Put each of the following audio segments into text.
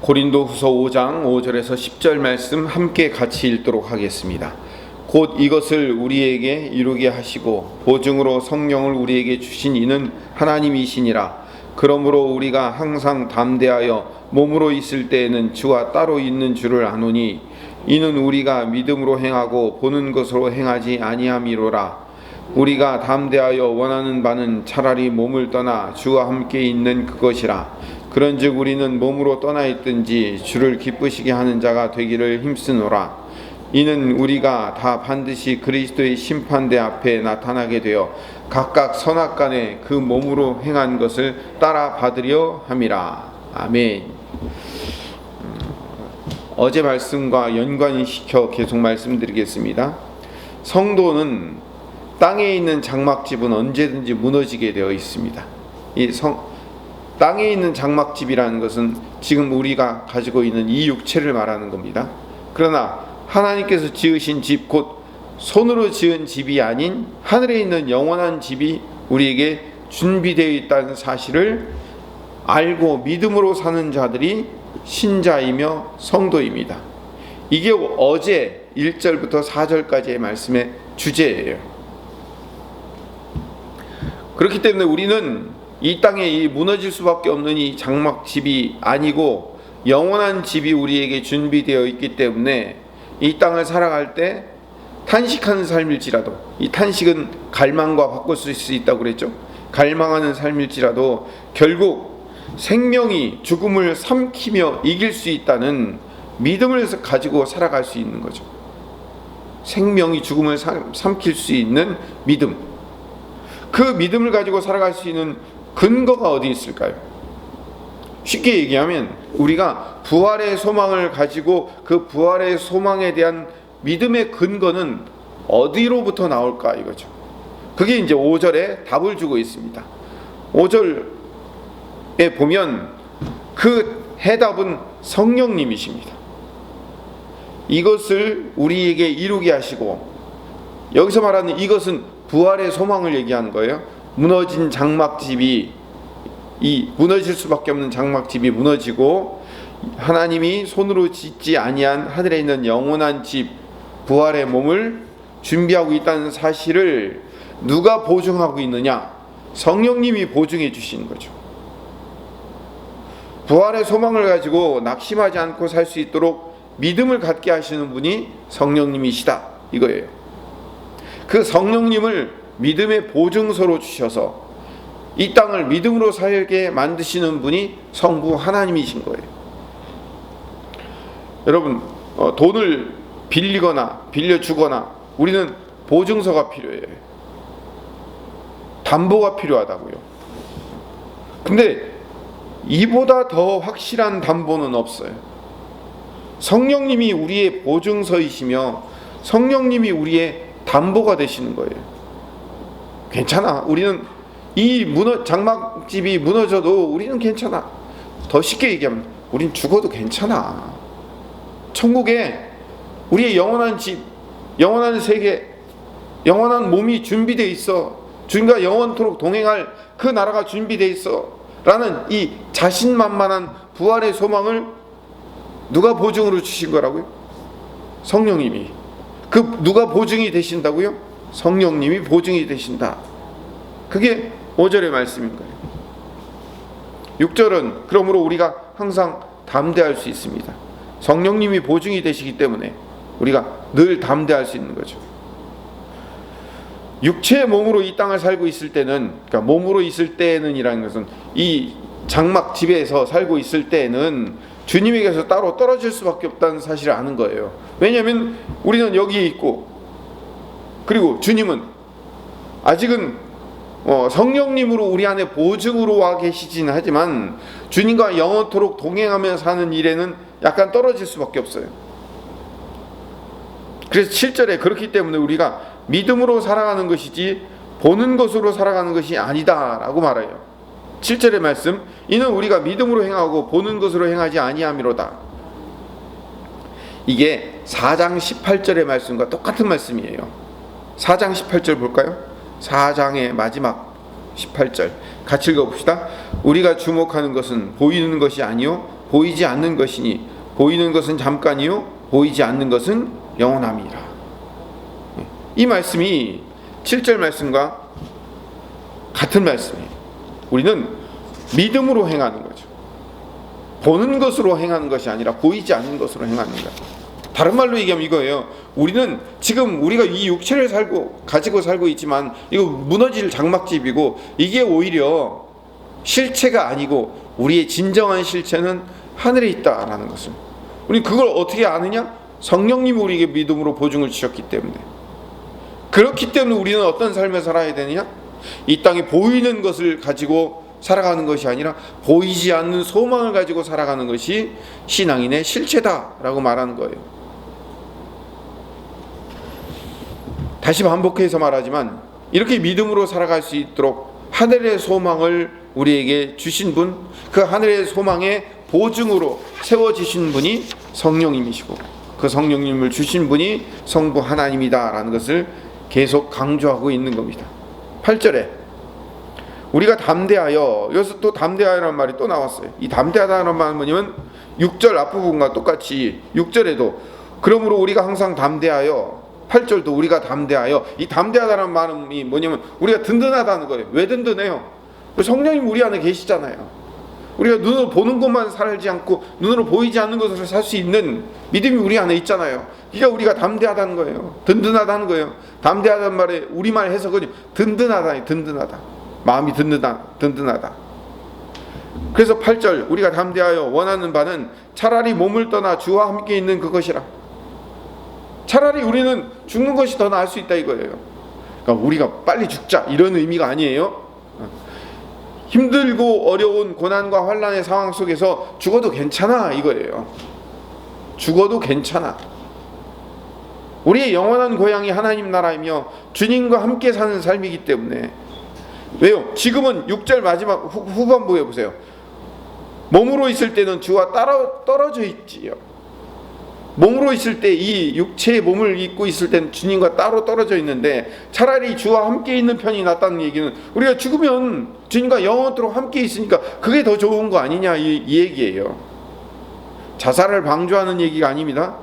고린도후서 5장 5절에서 10절 말씀 함께 같이 읽도록 하겠습니다. 곧 이것을 우리에게 이루게 하시고 보증으로 성령을 우리에게 주신 이는 하나님이시니라. 그러므로 우리가 항상 담대하여 몸으로 있을 때에는 주와 따로 있는 줄을 아노니 이는 우리가 믿음으로 행하고 보는 것으로 행하지 아니함이로라. 우리가 담대하여 원하는 바는 차라리 몸을 떠나 주와 함께 있는 그것이라. 그런즉 우리는 몸으로 떠나 있든지 주를 기쁘시게 하는 자가 되기를 힘쓰노라. 이는 우리가 다 반드시 그리스도의 심판대 앞에 나타나게 되어 각각 선악간에 그 몸으로 행한 것을 따라 받으려 함이라. 아멘. 어제 말씀과 연관시켜 계속 말씀드리겠습니다. 성도는 땅에 있는 장막집은 언제든지 무너지게 되어 있습니다. 땅에 있는 장막집이라는 것은 지금 우리가 가지고 있는 이 육체를 말하는 겁니다. 그러나 하나님께서 지으신 집, 곧 손으로 지은 집이 아닌 하늘에 있는 영원한 집이 우리에게 준비되어 있다는 사실을 알고 믿음으로 사는 자들이 신자이며 성도입니다. 이게 어제 1절부터 4절까지의 말씀의 주제예요. 그렇기 때문에 우리는 이 땅에 이 무너질 수밖에 없는 이 장막집이 아니고 영원한 집이 우리에게 준비되어 있기 때문에 이 땅을 살아갈 때 탄식하는 삶일지라도, 이 탄식은 갈망과 바꿀 수 있다고 그랬죠. 갈망하는 삶일지라도 결국 생명이 죽음을 삼키며 이길 수 있다는 믿음을 가지고 살아갈 수 있는 거죠. 생명이 죽음을 삼킬 수 있는 믿음, 그 믿음을 가지고 살아갈 수 있는 근거가 어디 있을까요? 쉽게 얘기하면 우리가 부활의 소망을 가지고 그 부활의 소망에 대한 믿음의 근거는 어디로부터 나올까 이거죠. 그게 이제 5절에 답을 주고 있습니다. 5절에 보면 그 해답은 성령님이십니다. 이것을 우리에게 이루게 하시고, 여기서 말하는 이것은 부활의 소망을 얘기하는 거예요. 무너진 장막집이, 이 무너질 수밖에 없는 장막집이 무너지고 하나님이 손으로 짓지 아니한 하늘에 있는 영원한 집, 부활의 몸을 준비하고 있다는 사실을 누가 보증하고 있느냐? 성령님이 보증해 주시는 거죠. 부활의 소망을 가지고 낙심하지 않고 살 수 있도록 믿음을 갖게 하시는 분이 성령님이시다 이거예요. 그 성령님을 믿음의 보증서로 주셔서 이 땅을 믿음으로 살게 만드시는 분이 성부 하나님이신 거예요. 여러분, 돈을 빌리거나 빌려주거나 우리는 보증서가 필요해요. 담보가 필요하다고요. 근데 이보다 더 확실한 담보는 없어요. 성령님이 우리의 보증서이시며 성령님이 우리의 담보가 되시는 거예요. 괜찮아. 우리는 이 장막집이 무너져도 우리는 괜찮아. 더 쉽게 얘기하면 우린 죽어도 괜찮아. 천국에 우리의 영원한 집, 영원한 세계, 영원한 몸이 준비되어 있어. 주님과 영원토록 동행할 그 나라가 준비되어 있어 라는 이 자신만만한 부활의 소망을 누가 보증으로 주신 거라고요? 성령님이. 그 누가 보증이 되신다고요? 성령님이 보증이 되신다. 그게 5절의 말씀인 거예요. 6절은 그러므로 우리가 항상 담대할 수 있습니다. 성령님이 보증이 되시기 때문에 우리가 늘 담대할 수 있는 거죠. 육체의 몸으로 이 땅을 살고 있을 때는, 그러니까 몸으로 있을 때는 이라는 것은 이 장막 집에서 살고 있을 때는 주님에게서 따로 떨어질 수밖에 없다는 사실을 아는 거예요. 왜냐하면 우리는 여기에 있고, 그리고 주님은 아직은 성령님으로 우리 안에 보증으로 와 계시진 하지만 주님과 영원토록 동행하며 사는 일에는 약간 떨어질 수밖에 없어요. 그래서 7절에 그렇기 때문에 우리가 믿음으로 살아가는 것이지 보는 것으로 살아가는 것이 아니다 라고 말해요. 7절의 말씀, 이는 우리가 믿음으로 행하고 보는 것으로 행하지 아니함이로다. 이게 4장 18절의 말씀과 똑같은 말씀이에요. 4장 18절 볼까요? 4장의 마지막 18절 같이 읽어봅시다. 우리가 주목하는 것은 보이는 것이 아니요 보이지 않는 것이니 보이는 것은 잠깐이요 보이지 않는 것은 영원함이라. 이 말씀이 7절 말씀과 같은 말씀이에요. 우리는 믿음으로 행하는 거죠. 보는 것으로 행하는 것이 아니라 보이지 않는 것으로 행하는 거예요. 다른 말로 얘기하면 이거예요. 우리는 지금 우리가 이 육체를 가지고 살고 있지만 이거 무너질 장막집이고, 이게 오히려 실체가 아니고 우리의 진정한 실체는 하늘에 있다라는 것을, 우리 그걸 어떻게 아느냐? 성령님이 우리에게 믿음으로 보증을 주셨기 때문에. 그렇기 때문에 우리는 어떤 삶을 살아야 되느냐? 이 땅에 보이는 것을 가지고 살아가는 것이 아니라 보이지 않는 소망을 가지고 살아가는 것이 신앙인의 실체다라고 말하는 거예요. 다시 반복해서 말하지만 이렇게 믿음으로 살아갈 수 있도록 하늘의 소망을 우리에게 주신 분, 그 하늘의 소망의 보증으로 세워주신 분이 성령님이시고, 그 성령님을 주신 분이 성부 하나님이다라는 것을 계속 강조하고 있는 겁니다. 8절에 우리가 담대하여, 여기서 또 담대하여라는 말이 또 나왔어요. 이 담대하다는 말은 뭐냐면 6절 앞부분과 똑같이 6절에도 그러므로 우리가 항상 담대하여, 8절도 우리가 담대하여, 이 담대하다는 말이 뭐냐면 우리가 든든하다는 거예요. 왜 든든해요? 성령님 우리 안에 계시잖아요. 우리가 눈으로 보는 것만 살지 않고 눈으로 보이지 않는 것을 살 수 있는 믿음이 우리 안에 있잖아요. 그러니까 우리가 담대하다는 거예요. 든든하다는 거예요. 담대하다는 말에 우리말 해석은 든든하다, 든든하다. 마음이 든든하다. 그래서 8절 우리가 담대하여 원하는 바는 차라리 몸을 떠나 주와 함께 있는 그것이라. 차라리 우리는 죽는 것이 더 나을 수 있다 이거예요. 그러니까 우리가 빨리 죽자 이런 의미가 아니에요. 힘들고 어려운 고난과 환난의 상황 속에서 죽어도 괜찮아 이거예요. 죽어도 괜찮아. 우리의 영원한 고향이 하나님 나라이며 주님과 함께 사는 삶이기 때문에. 왜요? 지금은 6절 마지막 후반부에 보세요. 몸으로 있을 때는 주와 떨어져 있지요. 몸으로 있을 때, 이 육체의 몸을 입고 있을 때는 주님과 따로 떨어져 있는데, 차라리 주와 함께 있는 편이 낫다는 얘기는 우리가 죽으면 주님과 영원토록 함께 있으니까 그게 더 좋은 거 아니냐 이 얘기예요. 자살을 방조하는 얘기가 아닙니다.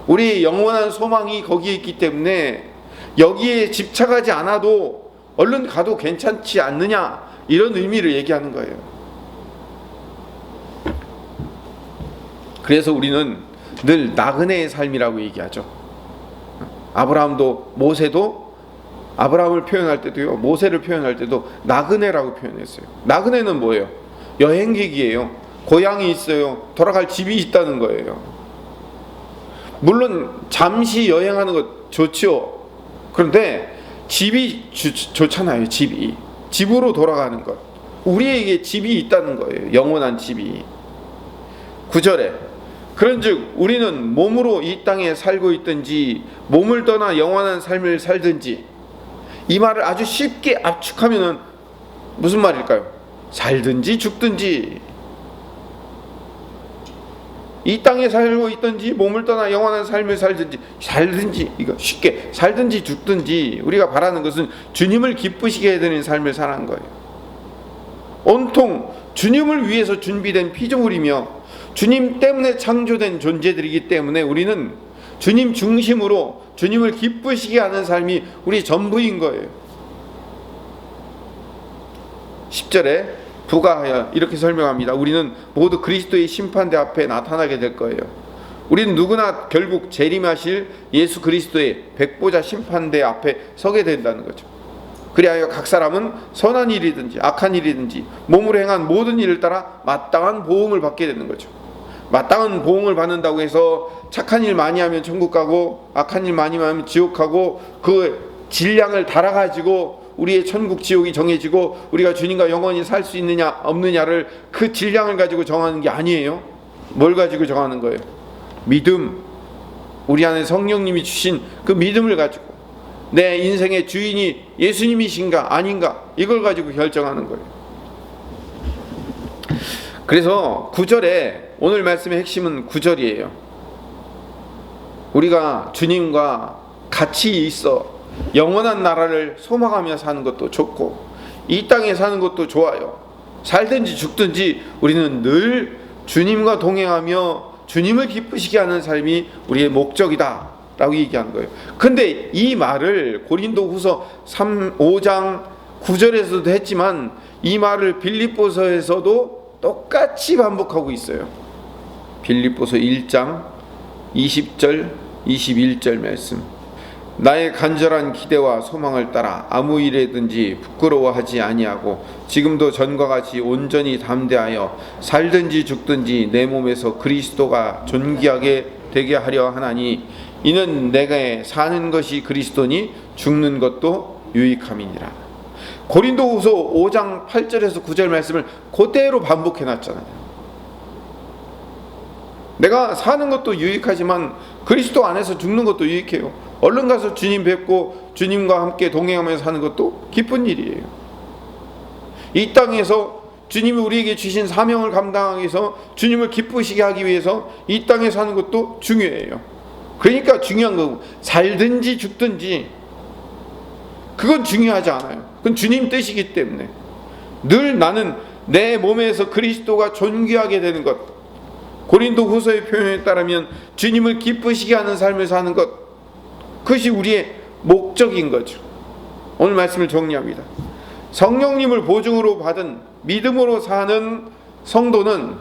우리의 영원한 소망이 거기에 있기 때문에 여기에 집착하지 않아도 얼른 가도 괜찮지 않느냐 이런 의미를 얘기하는 거예요. 그래서 우리는 늘 나그네의 삶이라고 얘기하죠. 아브라함도, 모세도, 아브라함을 표현할 때도요, 모세를 표현할 때도 나그네라고 표현했어요. 나그네는 뭐예요? 여행객이에요. 고향이 있어요. 돌아갈 집이 있다는 거예요. 물론 잠시 여행하는 것 좋죠. 그런데 집이 좋잖아요. 집으로 돌아가는 것. 우리에게 집이 있다는 거예요. 영원한 집이. 9절에 그런즉 우리는 몸으로 이 땅에 살고 있든지 몸을 떠나 영원한 삶을 살든지, 이 말을 아주 쉽게 압축하면은 무슨 말일까요? 살든지 죽든지, 이 땅에 살고 있든지 몸을 떠나 영원한 삶을 살든지, 이거 쉽게 살든지 죽든지, 우리가 바라는 것은 주님을 기쁘시게 해드리는 삶을 사는 거예요. 온통 주님을 위해서 준비된 피조물이며 주님 때문에 창조된 존재들이기 때문에 우리는 주님 중심으로 주님을 기쁘시게 하는 삶이 우리 전부인 거예요. 10절에 부가하여 이렇게 설명합니다. 우리는 모두 그리스도의 심판대 앞에 나타나게 될 거예요. 우리는 누구나 결국 재림하실 예수 그리스도의 백보자 심판대 앞에 서게 된다는 거죠. 그리하여 각 사람은 선한 일이든지 악한 일이든지 몸으로 행한 모든 일을 따라 마땅한 보응을 받게 되는 거죠. 마땅한 보응을 받는다고 해서 착한 일 많이 하면 천국 가고 악한 일 많이 하면 지옥 가고, 그 질량을 달아가지고 우리의 천국 지옥이 정해지고 우리가 주님과 영원히 살 수 있느냐 없느냐를 그 질량을 가지고 정하는 게 아니에요. 뭘 가지고 정하는 거예요? 믿음. 우리 안에 성령님이 주신 그 믿음을 가지고 내 인생의 주인이 예수님이신가 아닌가, 이걸 가지고 결정하는 거예요. 그래서 9절에, 오늘 말씀의 핵심은 9절이에요. 우리가 주님과 같이 있어 영원한 나라를 소망하며 사는 것도 좋고 이 땅에 사는 것도 좋아요. 살든지 죽든지 우리는 늘 주님과 동행하며 주님을 기쁘시게 하는 삶이 우리의 목적이다 라고 얘기한 거예요. 근데 이 말을 고린도후서 5장 9절에서도 했지만 이 말을 빌립보서에서도 똑같이 반복하고 있어요. 빌립보서 1장 20절 21절 말씀. 나의 간절한 기대와 소망을 따라 아무 일에든지 부끄러워하지 아니하고 지금도 전과 같이 온전히 담대하여 살든지 죽든지 내 몸에서 그리스도가 존귀하게 되게 하려 하나니 이는 내가 사는 것이 그리스도니 죽는 것도 유익함이니라. 고린도후서 5장 8절에서 9절 말씀을 그대로 반복해 놨잖아요. 내가 사는 것도 유익하지만 그리스도 안에서 죽는 것도 유익해요. 얼른 가서 주님 뵙고 주님과 함께 동행하면서 사는 것도 기쁜 일이에요. 이 땅에서 주님이 우리에게 주신 사명을 감당하기 위해서 주님을 기쁘시게 하기 위해서 이 땅에 사는 것도 중요해요. 그러니까 중요한 거고, 살든지 죽든지 그건 중요하지 않아요. 그건 주님 뜻이기 때문에 늘 나는 내 몸에서 그리스도가 존귀하게 되는 것, 고린도후서의 표현에 따르면 주님을 기쁘시게 하는 삶을 사는 것, 그것이 우리의 목적인 거죠. 오늘 말씀을 정리합니다. 성령님을 보증으로 받은 믿음으로 사는 성도는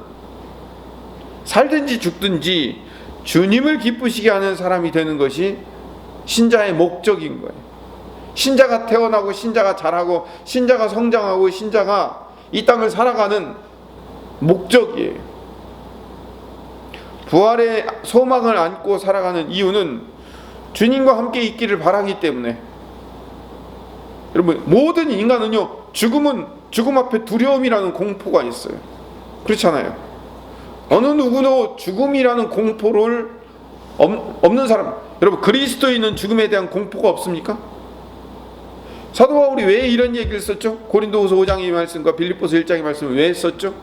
살든지 죽든지 주님을 기쁘시게 하는 사람이 되는 것이 신자의 목적인 거예요. 신자가 태어나고 신자가 자라고 신자가 성장하고 신자가 이 땅을 살아가는 목적이에요. 부활의 소망을 안고 살아가는 이유는 주님과 함께 있기를 바라기 때문에. 여러분, 모든 인간은요, 죽음 앞에 두려움이라는 공포가 있어요. 그렇잖아요. 어느 누구도 죽음이라는 공포를 없는 사람, 여러분, 그리스도인은 죽음에 대한 공포가 없습니까? 사도 바울이 왜 이런 얘기를 썼죠? 고린도후서 5장의 말씀과 빌립보서 1장의 말씀을 왜 썼죠?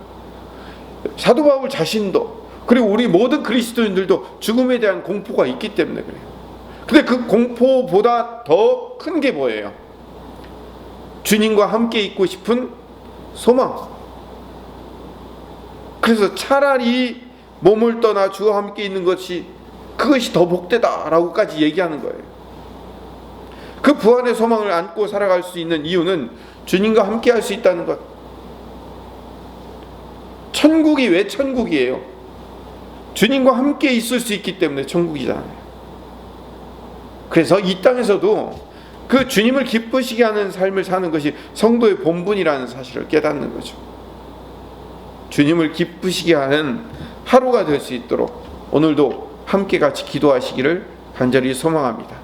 사도 바울 자신도, 그리고 우리 모든 그리스도인들도 죽음에 대한 공포가 있기 때문에 그래요. 근데 그 공포보다 더 큰 게 뭐예요? 주님과 함께 있고 싶은 소망. 그래서 차라리 몸을 떠나 주와 함께 있는 그것이 더 복되다라고까지 얘기하는 거예요. 그 부활의 소망을 안고 살아갈 수 있는 이유는 주님과 함께 할 수 있다는 것. 천국이 왜 천국이에요? 주님과 함께 있을 수 있기 때문에 천국이잖아요. 그래서 이 땅에서도 그 주님을 기쁘시게 하는 삶을 사는 것이 성도의 본분이라는 사실을 깨닫는 거죠. 주님을 기쁘시게 하는 하루가 될 수 있도록 오늘도 함께 같이 기도하시기를 간절히 소망합니다.